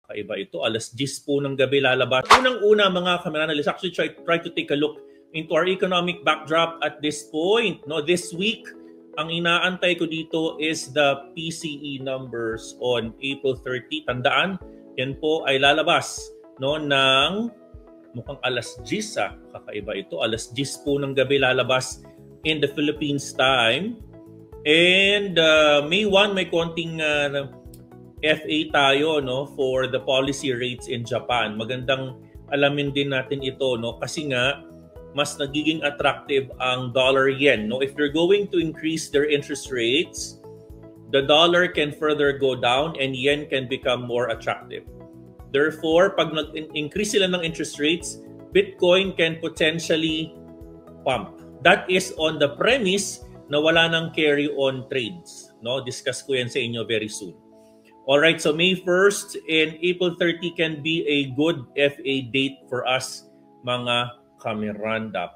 Kakaiba ito. Alas 10 po ng gabi lalabas. Unang-una mga kamerana, let's actually try to take a look into our economic backdrop at this point. No, this week, ang inaantay ko dito is the PCE numbers on April 30. Tandaan, yan po ay lalabas no, ng mukhang alas 10. Kakaiba ito. Alas 10 po ng gabi lalabas in the Philippines time. And May 1, may konting FA tayo no, for the policy rates in Japan. Magandang alamin din natin ito no, kasi nga mas nagiging attractive ang dollar-yen. No? If they're going to increase their interest rates, the dollar can further go down and yen can become more attractive. Therefore, pag nag-increase sila ng interest rates, Bitcoin can potentially pump. That is on the premise na wala nang carry-on trades. No? Discuss ko yan sa inyo very soon. Alright, so May 1st and April 30 can be a good FA date for us, mga kameranda.